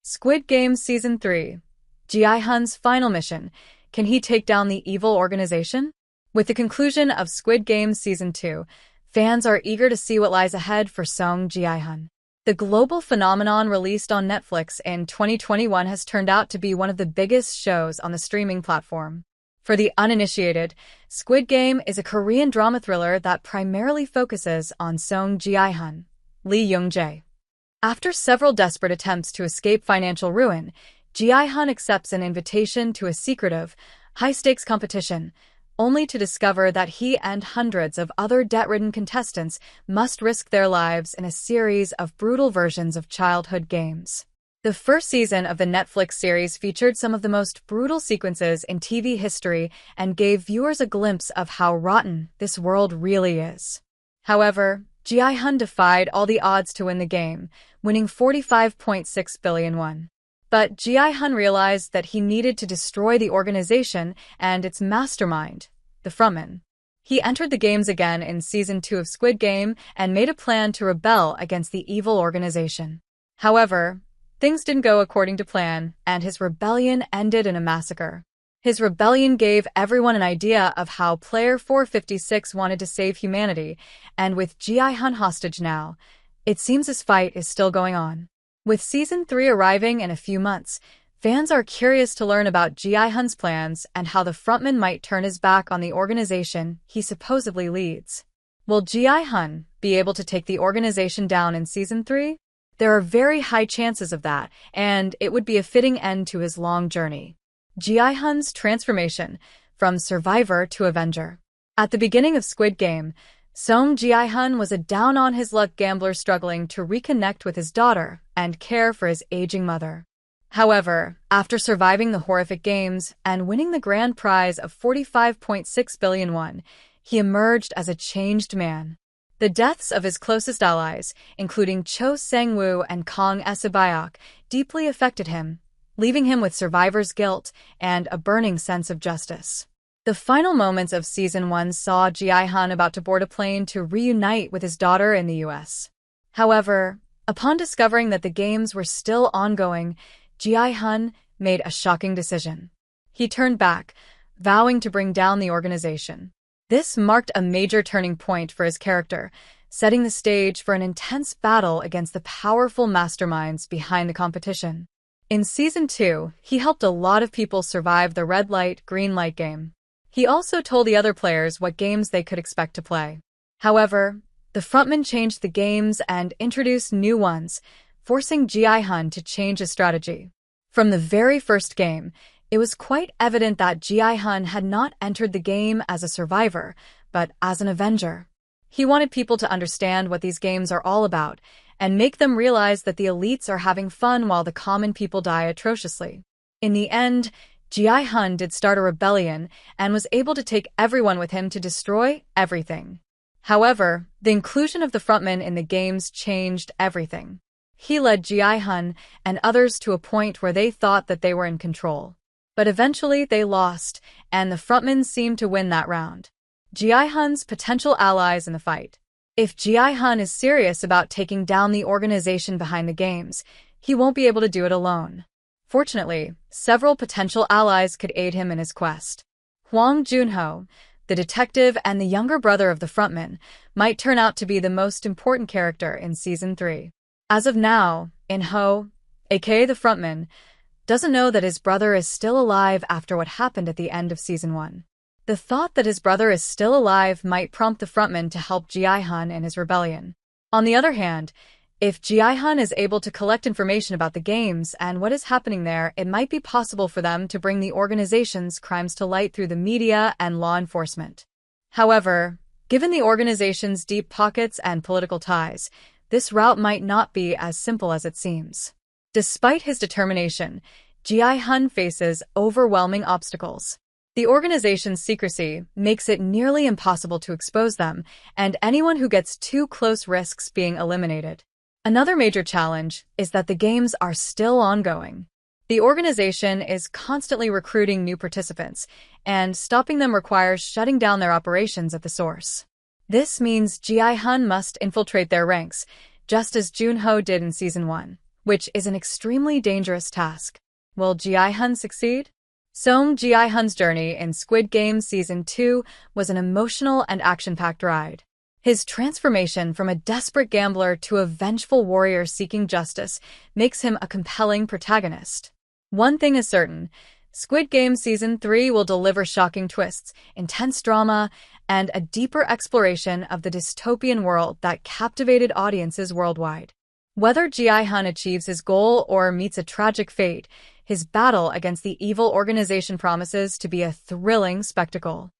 Squid Game Season 3. Gi-hun's final mission. Can he take down the evil organization? With the conclusion of Squid Game Season 2, fans are eager to see what lies ahead for Seong Gi-hun. The global phenomenon released on Netflix in 2021 has turned out to be one of the biggest shows on the streaming platform. For the uninitiated, Squid Game is a Korean drama thriller that primarily focuses on Seong Gi-hun, Lee Young-jae. After several desperate attempts to escape financial ruin, Gi-hun accepts an invitation to a secretive, high-stakes competition, only to discover that he and hundreds of other debt-ridden contestants must risk their lives in a series of brutal versions of childhood games. The first season of the Netflix series featured some of the most brutal sequences in TV history and gave viewers a glimpse of how rotten this world really is. However, Gi-hun defied all the odds to win the game, winning 45.6 billion won. But Gi-hun realized that he needed to destroy the organization and its mastermind, the Frontman. He entered the games again in Season 2 of Squid Game and made a plan to rebel against the evil organization. However, things didn't go according to plan, and his rebellion ended in a massacre. His rebellion gave everyone an idea of how Player 456 wanted to save humanity, and with Gi-hun hostage now, it seems his fight is still going on. With Season 3 arriving in a few months, fans are curious to learn about Gi-hun's plans and how the Frontman might turn his back on the organization he supposedly leads. Will Gi-hun be able to take the organization down in Season 3? There are very high chances of that, and it would be a fitting end to his long journey. Gi-hun's transformation from survivor to avenger. At the beginning of Squid Game, Seong Gi-hun was a down-on-his-luck gambler struggling to reconnect with his daughter and care for his aging mother. However, after surviving the horrific games and winning the grand prize of 45.6 billion won, he emerged as a changed man. The deaths of his closest allies, including Cho Sang-woo and Kang Se-byok, deeply affected him, leaving him with survivor's guilt and a burning sense of justice. The final moments of Season 1 saw Gi-hun about to board a plane to reunite with his daughter in the US. However, upon discovering that the games were still ongoing, Gi-hun made a shocking decision. He turned back, vowing to bring down the organization. This marked a major turning point for his character, setting the stage for an intense battle against the powerful masterminds behind the competition. In Season 2, he helped a lot of people survive the red light, green light game. He also told the other players what games they could expect to play. However, the Frontman changed the games and introduced new ones, forcing Gi-hun to change his strategy. From the very first game, it was quite evident that Gi-hun had not entered the game as a survivor, but as an avenger. He wanted people to understand what these games are all about, and make them realize that the elites are having fun while the common people die atrociously. In the end, Gi-hun did start a rebellion and was able to take everyone with him to destroy everything. However, the inclusion of the Frontman in the games changed everything. He led Gi-hun and others to a point where they thought that they were in control. But eventually they lost, and the Frontman seemed to win that round. Gi-hun's potential allies in the fight. If Gi-hun is serious about taking down the organization behind the games, he won't be able to do it alone. Fortunately, several potential allies could aid him in his quest. Hwang Jun-ho, the detective and the younger brother of the Frontman, might turn out to be the most important character in Season 3. As of now, In-ho, aka the Frontman, doesn't know that his brother is still alive after what happened at the end of Season 1. The thought that his brother is still alive might prompt the Frontman to help Gi-hun in his rebellion. On the other hand, if Gi-hun is able to collect information about the games and what is happening there, it might be possible for them to bring the organization's crimes to light through the media and law enforcement. However, given the organization's deep pockets and political ties, this route might not be as simple as it seems. Despite his determination, Gi-hun faces overwhelming obstacles. The organization's secrecy makes it nearly impossible to expose them, and anyone who gets too close risks being eliminated. Another major challenge is that the games are still ongoing. The organization is constantly recruiting new participants, and stopping them requires shutting down their operations at the source. This means Gi-hun must infiltrate their ranks, just as Jun-ho did in Season 1. which is an extremely dangerous task. Will Gi-hun succeed? Seong Gi-hun's journey in Squid Game Season 2 was an emotional and action-packed ride. His transformation from a desperate gambler to a vengeful warrior seeking justice makes him a compelling protagonist. One thing is certain, Squid Game Season 3 will deliver shocking twists, intense drama, and a deeper exploration of the dystopian world that captivated audiences worldwide. Whether Gi-hun achieves his goal or meets a tragic fate, his battle against the evil organization promises to be a thrilling spectacle.